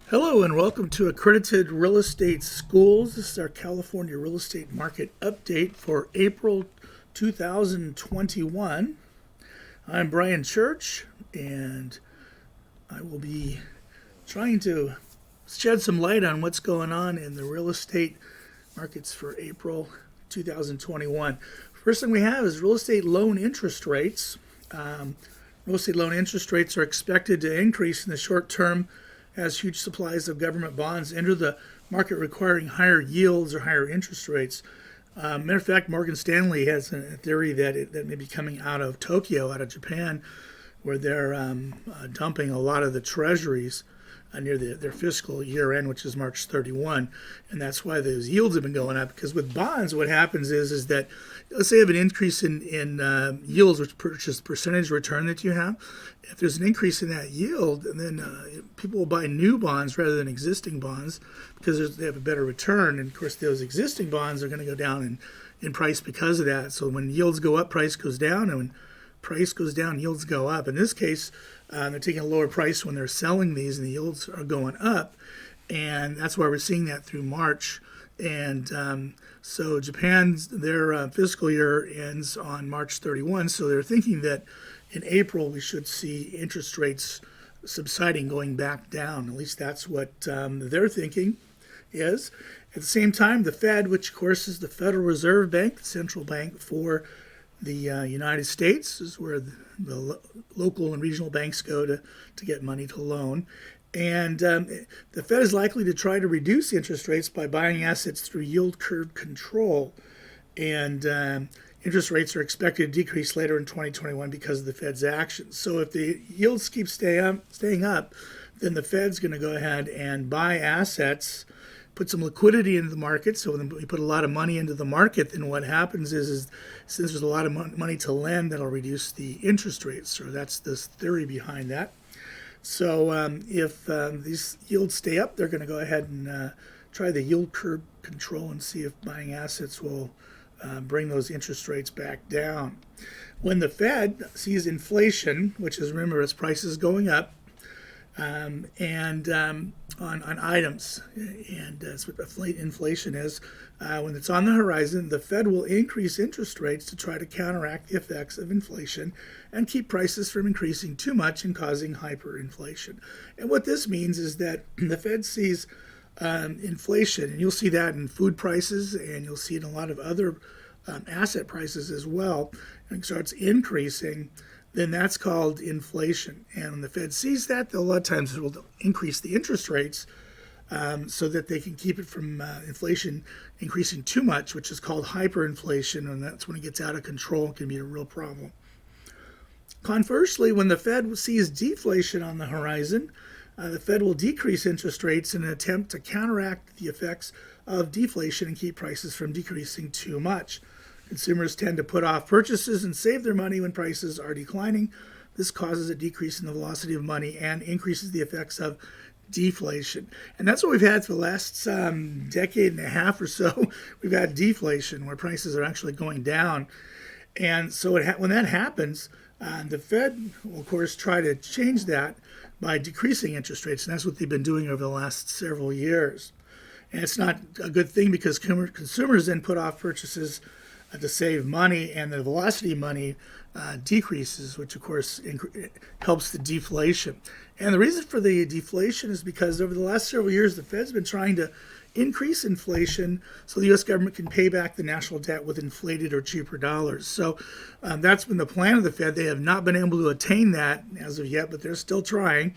Hello and welcome to Accredited Real Estate Schools. This is our California real estate market update for April 2021. I'm Bryan Church and I will be trying to shed some light on what's going on in the real estate markets for April 2021. First thing we have is real estate loan interest rates. Real estate loan interest rates are expected to increase in the short term as huge supplies of government bonds enter the market requiring higher yields or higher interest rates. Matter of fact, Morgan Stanley has a theory that may be coming out of Tokyo, out of Japan, where they're dumping a lot of the treasuries near their fiscal year end, which is March 31. And that's why those yields have been going up. Because with bonds, what happens is that, let's say you have an increase in yields, which is percentage return that you have. If there's an increase in that yield, and then people will buy new bonds rather than existing bonds because they have a better return. And of course, those existing bonds are going to go down in price because of that. So when yields go up, price goes down. And when price goes down, yields go up. In this case, they're taking a lower price when they're selling these, and the yields are going up. And that's why we're seeing that through March. And so Japan's, their fiscal year ends on March 31. So they're thinking that in April we should see interest rates subsiding, going back down. At least that's what they're thinking is. At the same time, the Fed, which of course is the Federal Reserve Bank, the central bank for the United States, is where the local and regional banks go to get money to loan. And the Fed is likely to try to reduce interest rates by buying assets through yield curve control. And interest rates are expected to decrease later in 2021 because of the Fed's actions. So if the yields keep staying up, then the Fed's going to go ahead and buy assets, put some liquidity into the market. So when we put a lot of money into the market, then what happens is since there's a lot of money to lend, that'll reduce the interest rates. So that's the theory behind that. So if these yields stay up, they're going to go ahead and try the yield curve control and see if buying assets will bring those interest rates back down. When the Fed sees inflation, which is, remember, its prices going up, and on items, and that's what inflation is. When it's on the horizon, the Fed will increase interest rates to try to counteract the effects of inflation and keep prices from increasing too much and causing hyperinflation. And what this means is that the Fed sees inflation, and you'll see that in food prices, and you'll see it in a lot of other asset prices as well, and it starts increasing, then that's called inflation. And when the Fed sees that, a lot of times it will increase the interest rates so that they can keep it from inflation increasing too much, which is called hyperinflation, and that's when it gets out of control and can be a real problem. Conversely, when the Fed sees deflation on the horizon, the Fed will decrease interest rates in an attempt to counteract the effects of deflation and keep prices from decreasing too much. Consumers tend to put off purchases and save their money when prices are declining. This causes a decrease in the velocity of money and increases the effects of deflation. And that's what we've had for the last decade and a half or so. We've had deflation where prices are actually going down. And so when that happens, the Fed will, of course, try to change that by decreasing interest rates. And that's what they've been doing over the last several years. And it's not a good thing because consumers then put off purchases to save money, and the velocity of money decreases, which of course helps the deflation. And the reason for the deflation is because over the last several years, the Fed's been trying to increase inflation so the U.S. government can pay back the national debt with inflated or cheaper dollars. So that's been the plan of the Fed. They have not been able to attain that as of yet, but they're still trying.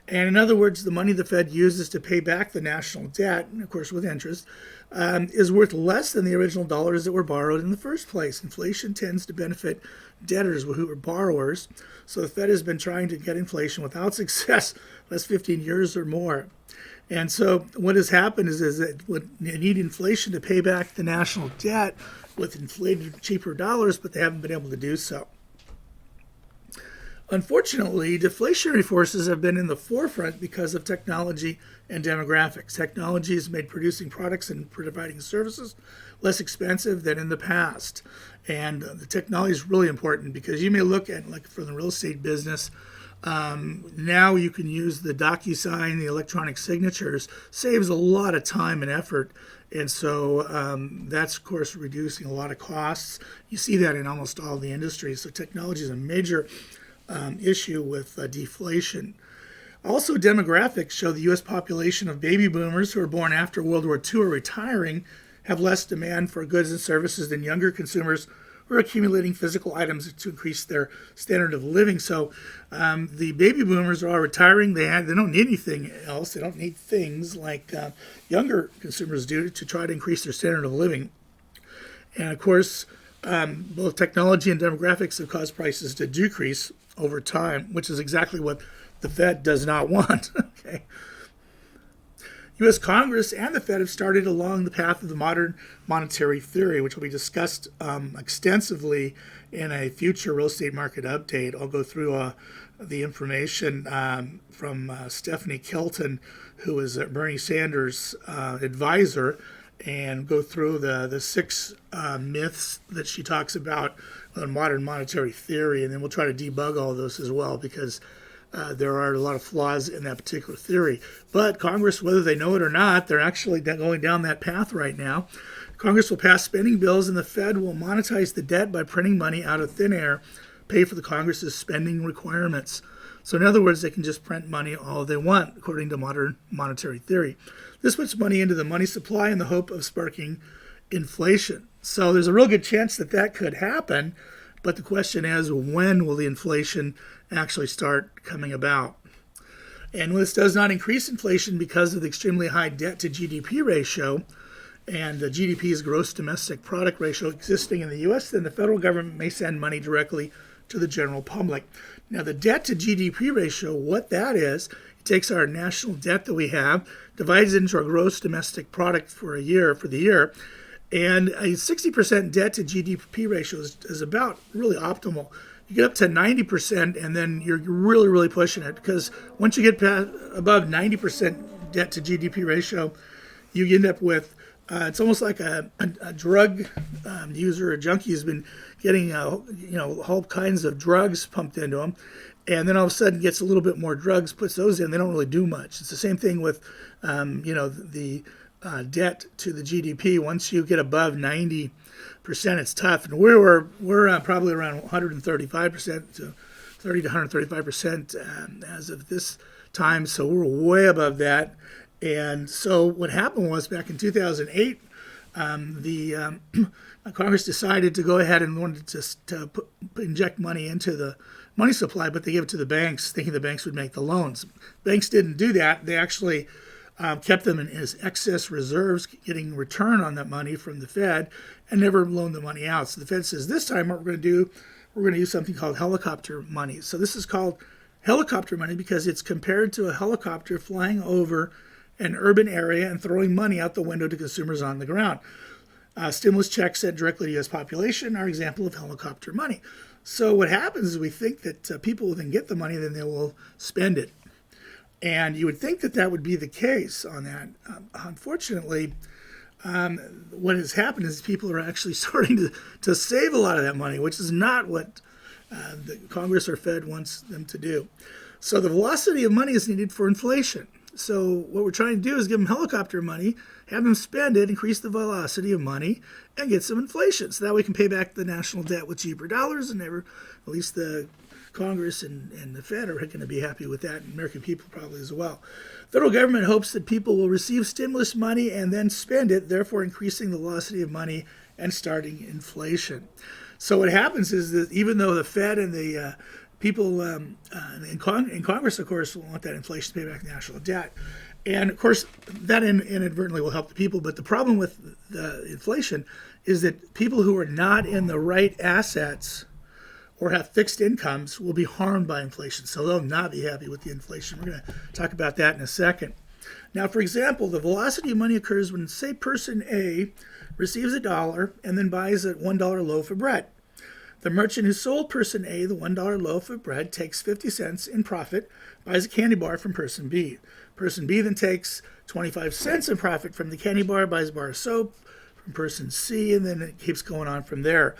And in other words, the money the Fed uses to pay back the national debt, and of course with interest, is worth less than the original dollars that were borrowed in the first place. Inflation tends to benefit debtors who are borrowers. So the Fed has been trying to get inflation without success the last 15 years or more. And so what has happened is that they need inflation to pay back the national debt with inflated, cheaper dollars, but they haven't been able to do so. Unfortunately, deflationary forces have been in the forefront because of technology and demographics. Technology has made producing products and providing services less expensive than in the past. And the technology is really important because you may look at, like for the real estate business, Now you can use the DocuSign, the electronic signatures, saves a lot of time and effort. And so that's, of course, reducing a lot of costs. You see that in almost all the industries. So technology is a major issue with deflation. Also, demographics show the U.S. population of baby boomers who were born after World War II are retiring have less demand for goods and services than younger consumers who are accumulating physical items to increase their standard of living. So the baby boomers are all retiring. They don't need anything else. They don't need things like younger consumers do to try to increase their standard of living. And of course, both technology and demographics have caused prices to decrease over time, which is exactly what the Fed does not want. Okay. U.S. Congress and the Fed have started along the path of the modern monetary theory, which will be discussed extensively in a future real estate market update. I'll go through the information from Stephanie Kelton, who is Bernie Sanders' advisor, and go through the six myths that she talks about on modern monetary theory, and then we'll try to debug all of those as well, because there are a lot of flaws in that particular theory. But Congress, whether they know it or not, they're actually going down that path right now. Congress will pass spending bills, and the Fed will monetize the debt by printing money out of thin air, pay for the Congress's spending requirements. So in other words, they can just print money all they want, according to modern monetary theory. This puts money into the money supply in the hope of sparking inflation. So there's a real good chance that that could happen, but the question is, when will the inflation actually start coming about? And this does not increase inflation because of the extremely high debt to GDP ratio and the GDP's gross domestic product ratio existing in the U.S., then the federal government may send money directly to the general public. Now, the debt to GDP ratio, what that is, it takes our national debt that we have, divides it into our gross domestic product for the year, and a 60% debt to GDP ratio is about really optimal. You get up to 90%, and then you're really, really pushing it, because once you get above 90% debt to GDP ratio, you end up with it's almost like a drug user, a junkie has been getting all kinds of drugs pumped into them, and then all of a sudden gets a little bit more drugs, puts those in, they don't really do much. It's the same thing with the debt to the GDP. Once you get above 90%, it's tough, and we're probably around 135% to 30 to 135% as of this time, so we're way above that. And so what happened was, back in 2008, the Congress decided to go ahead and wanted to inject money into the money supply, but they gave it to the banks, thinking the banks would make the loans. Banks didn't do that. They actually kept them in as excess reserves, getting return on that money from the Fed, and never loaned the money out. So the Fed says, this time what we're going to use something called helicopter money. So this is called helicopter money because it's compared to a helicopter flying over an urban area and throwing money out the window to consumers on the ground. Stimulus checks sent directly to the U.S. population are an example of helicopter money. So what happens is we think that people will then get the money, then they will spend it. And you would think that that would be the case on that. Unfortunately, what has happened is people are actually starting to save a lot of that money, which is not what the Congress or Fed wants them to do. So the velocity of money is needed for inflation. So what we're trying to do is give them helicopter money, have them spend it, increase the velocity of money, and get some inflation. So that we can pay back the national debt with cheaper dollars, and at least the Congress and the Fed are going to be happy with that, and American people probably as well. Federal government hopes that people will receive stimulus money and then spend it, therefore increasing the velocity of money and starting inflation. So what happens is that even though the Fed and the people in Congress, of course, want that inflation to pay back the national debt. And, of course, that inadvertently will help the people. But the problem with the inflation is that people who are not in the right assets or have fixed incomes will be harmed by inflation. So they'll not be happy with the inflation. We're going to talk about that in a second. Now, for example, the velocity of money occurs when, say, person A receives $1 and then buys a $1 loaf of bread. The merchant who sold person A the $1 loaf of bread takes 50 cents in profit, buys a candy bar from person B. Person B then takes 25 cents in profit from the candy bar, buys a bar of soap from person C, and then it keeps going on from there.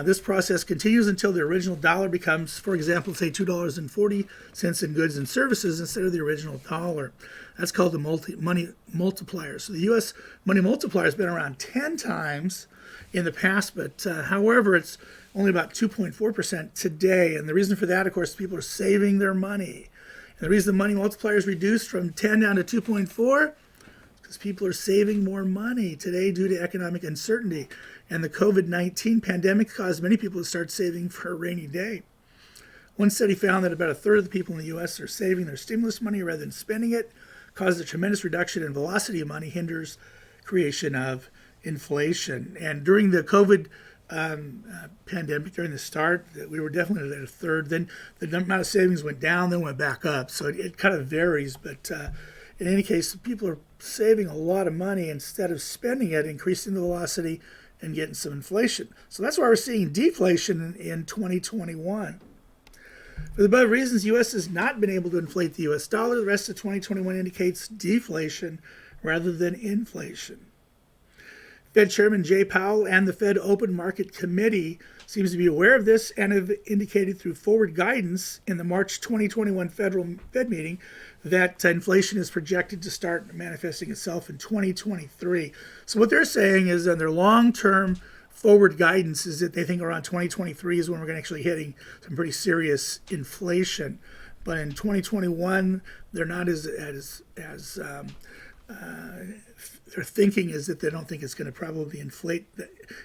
This process continues until the original dollar becomes, for example, say $2.40 in goods and services instead of the original dollar. That's called the money multiplier. So the U.S. money multiplier has been around 10 times in the past, but however, it's only about 2.4% today. And the reason for that, of course, people are saving their money. And the reason the money multiplier is reduced from 10 down to 2.4 is because people are saving more money today due to economic uncertainty. And the COVID-19 pandemic caused many people to start saving for a rainy day. One study found that about a third of the people in the U.S. are saving their stimulus money rather than spending it, caused a tremendous reduction in velocity of money, hinders creation of inflation. And during the COVID pandemic, during the start, we were definitely at a third. Then the amount of savings went down, then went back up. So it kind of varies. But in any case, people are saving a lot of money instead of spending it, increasing the velocity and getting some inflation. So that's why we're seeing deflation in 2021. For the above reasons, the U.S. has not been able to inflate the U.S. dollar. The rest of 2021 indicates deflation rather than inflation. Fed Chairman Jay Powell and the Fed Open Market Committee seems to be aware of this and have indicated through forward guidance in the March 2021 Fed meeting that inflation is projected to start manifesting itself in 2023. So what they're saying is that their long-term forward guidance is that they think around 2023 is when we're going to actually hitting some pretty serious inflation. But in 2021, they're not as their thinking is that they don't think it's going to probably inflate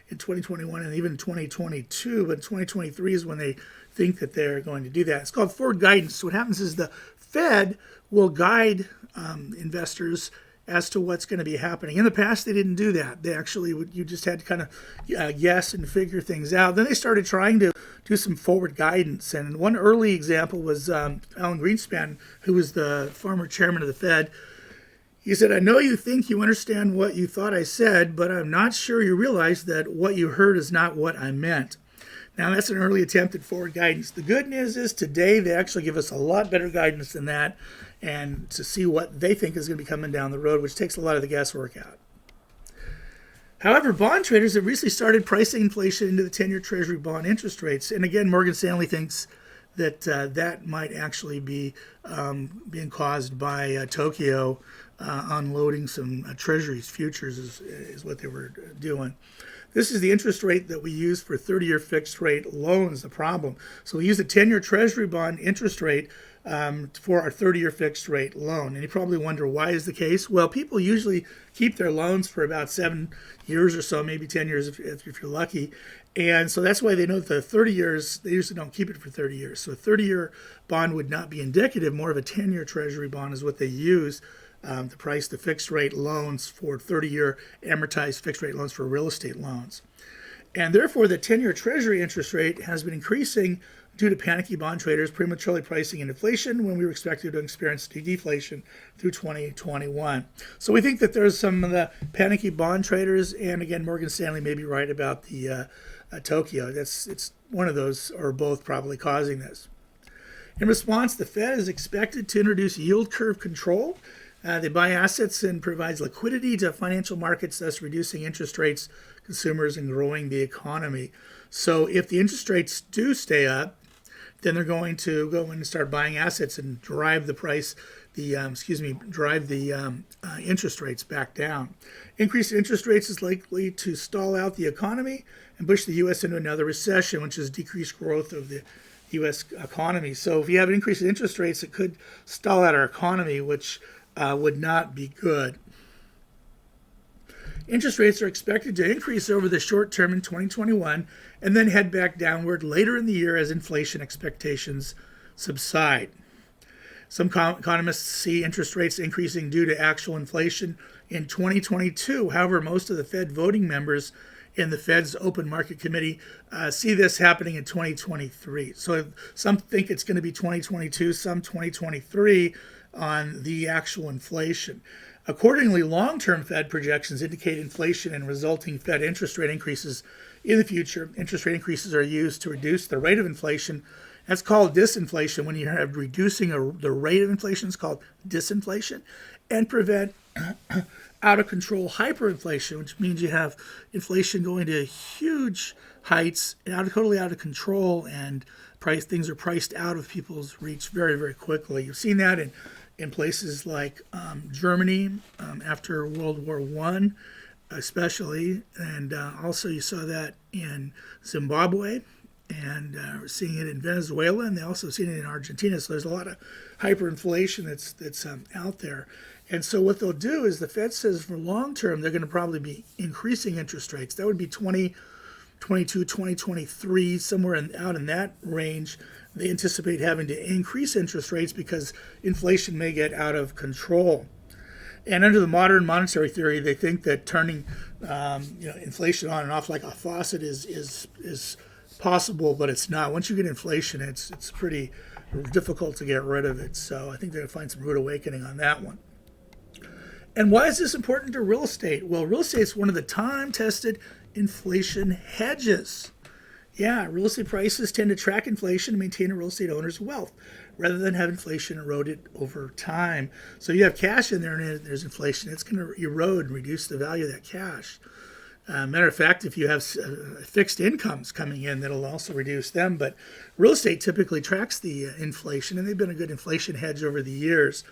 in 2021 and even 2022, but 2023 is when they think that they're going to do that. It's called forward guidance. So what happens is the Fed will guide investors as to what's going to be happening. In the past, they didn't do that. They actually you just had to kind of guess and figure things out. Then they started trying to do some forward guidance. And one early example was Alan Greenspan, who was the former chairman of the Fed. He said, "I know you think you understand what you thought I said, but I'm not sure you realize that what you heard is not what I meant." Now, that's an early attempt at forward guidance. The good news is today they actually give us a lot better guidance than that, and to see what they think is going to be coming down the road, which takes a lot of the guesswork out. However, bond traders have recently started pricing inflation into the 10-year Treasury bond interest rates. And again, Morgan Stanley thinks that that might actually be being caused by Tokyo unloading some Treasuries futures is what they were doing. This is the interest rate that we use for 30-year fixed rate loans, the problem. So we use the 10-year Treasury bond interest rate for our 30-year fixed rate loan. And you probably wonder, why is the case? Well, people usually keep their loans for about 7 years or so, maybe 10 years if you're lucky. And so that's why they know that the 30 years, they usually don't keep it for 30 years. So a 30-year bond would not be indicative. More of a 10-year Treasury bond is what they use to price the fixed rate loans for 30-year amortized fixed rate loans for real estate loans. And therefore, the 10-year Treasury interest rate has been increasing due to panicky bond traders prematurely pricing in inflation when we were expected to experience deflation through 2021. So we think that there's some of the panicky bond traders, and again, Morgan Stanley may be right about the Tokyo. It's one of those or both probably causing this. In response, the Fed is expected to introduce yield curve control. They buy assets and provides liquidity to financial markets, thus reducing interest rates, consumers, and growing the economy. So if the interest rates do stay up, then they're going to go in and start buying assets and drive the price, drive the interest rates back down. Increased interest rates is likely to stall out the economy and push the U.S. into another recession, which is decreased growth of the U.S. economy. So if you have an increase in interest rates, it could stall out our economy, which would not be good. Interest rates are expected to increase over the short term in 2021 and then head back downward later in the year as inflation expectations subside. Some economists see interest rates increasing due to actual inflation in 2022. However, most of the Fed voting members in the Fed's Open Market Committee see this happening in 2023. So some think it's going to be 2022, some 2023 on the actual inflation. Accordingly, long-term Fed projections indicate inflation and resulting Fed interest rate increases in the future. Interest rate increases are used to reduce the rate of inflation. That's called disinflation. When you have reducing the rate of inflation, it's called disinflation, and prevent out of control hyperinflation, which means you have inflation going to huge heights, totally out of control, and things are priced out of people's reach very, very quickly. You've seen that in places like Germany after World War I, especially, and also you saw that in Zimbabwe, and we're seeing it in Venezuela, and they also seen it in Argentina. So there's a lot of hyperinflation that's out there. And so what they'll do is the Fed says for long term, they're going to probably be increasing interest rates. That would be 2022, 2023, somewhere out in that range. They anticipate having to increase interest rates because inflation may get out of control. And under the modern monetary theory, they think that turning inflation on and off like a faucet is possible, but it's not. Once you get inflation, it's pretty difficult to get rid of it. So I think they're going to find some rude awakening on that one. And why is this important to real estate? Well, real estate is one of the time-tested inflation hedges. Yeah, real estate prices tend to track inflation to maintain a real estate owner's wealth rather than have inflation erode it over time. So you have cash in there and there's inflation. It's going to erode and reduce the value of that cash. Matter of fact, if you have fixed incomes coming in, that'll also reduce them. But real estate typically tracks the inflation, and they've been a good inflation hedge over the years.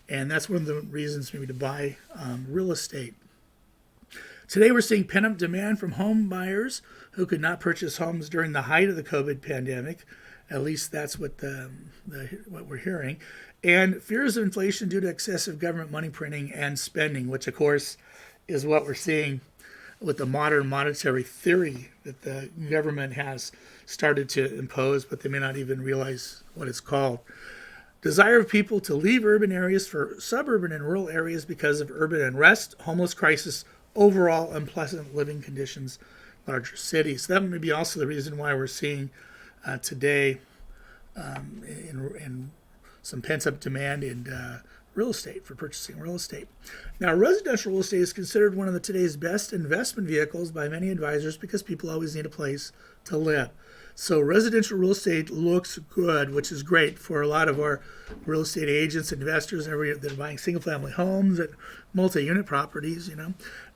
And that's one of the reasons maybe to buy real estate. Today we're seeing pent-up demand from home buyers who could not purchase homes during the height of the COVID pandemic. At least that's what what we're hearing. And fears of inflation due to excessive government money printing and spending, which of course is what we're seeing with the modern monetary theory that the government has started to impose, but they may not even realize what it's called. Desire of people to leave urban areas for suburban and rural areas because of urban unrest, homeless crisis, overall unpleasant living conditions, larger cities. That may be also the reason why we're seeing today in some pent-up demand in real estate, for purchasing real estate. Now, residential real estate is considered one of today's best investment vehicles by many advisors because people always need a place to live. So residential real estate looks good, which is great for a lot of our real estate agents, investors, that are buying single-family homes and multi-unit properties.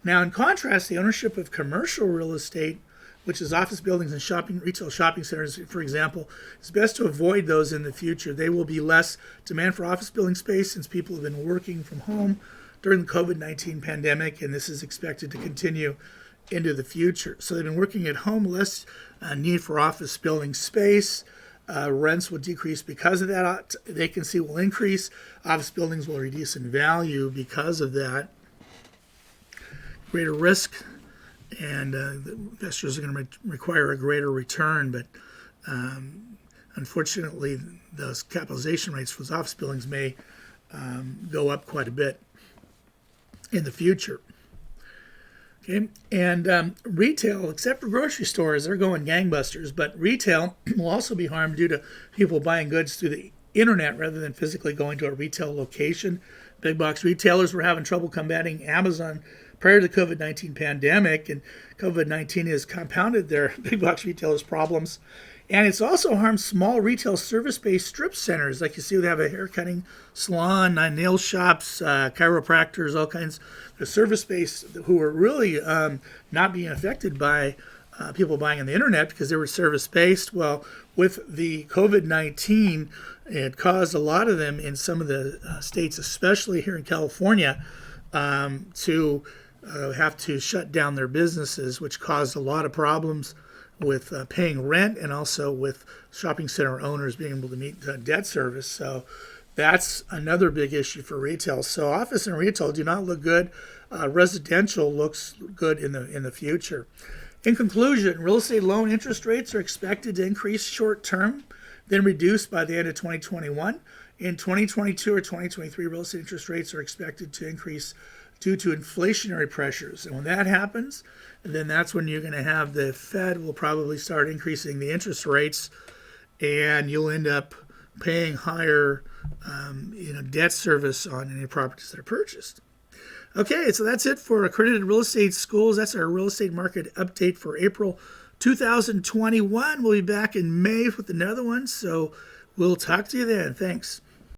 Now, in contrast, the ownership of commercial real estate, which is office buildings and retail shopping centers, for example, it's best to avoid those in the future. They will be less demand for office building space since people have been working from home during the COVID-19 pandemic, and this is expected to continue into the future. So they've been working at home, less need for office building space. Rents will decrease because of that. Vacancy will increase. Office buildings will reduce in value because of that. Greater risk, and the investors are going to require a greater return. But unfortunately, those capitalization rates for those office buildings may go up quite a bit in the future. Okay, and retail, except for grocery stores, they're going gangbusters, but retail will also be harmed due to people buying goods through the internet rather than physically going to a retail location. Big box retailers were having trouble combating Amazon prior to the COVID-19 pandemic, and COVID-19 has compounded their big box retailers' problems. And it's also harmed small retail service-based strip centers, like you see, they have a haircutting salon, nail shops, chiropractors, all kinds of service-based who are really not being affected by people buying on the internet because they were service-based. Well, with the COVID-19, it caused a lot of them in some of the states, especially here in California, to have to shut down their businesses, which caused a lot of problems with paying rent and also with shopping center owners being able to meet debt service. So that's another big issue for retail. So office and retail do not look good. Residential looks good in the future. In conclusion, real estate loan interest rates are expected to increase short term, then reduce by the end of 2021. In 2022 or 2023, real estate interest rates are expected to increase due to inflationary pressures. And when that happens, then that's when you're going to have the Fed will probably start increasing the interest rates, and you'll end up paying higher debt service on any properties that are purchased. Okay, so that's it for Accredited Real Estate Schools. That's our real estate market update for April 2021. We'll be back in May with another one, so we'll talk to you then. Thanks.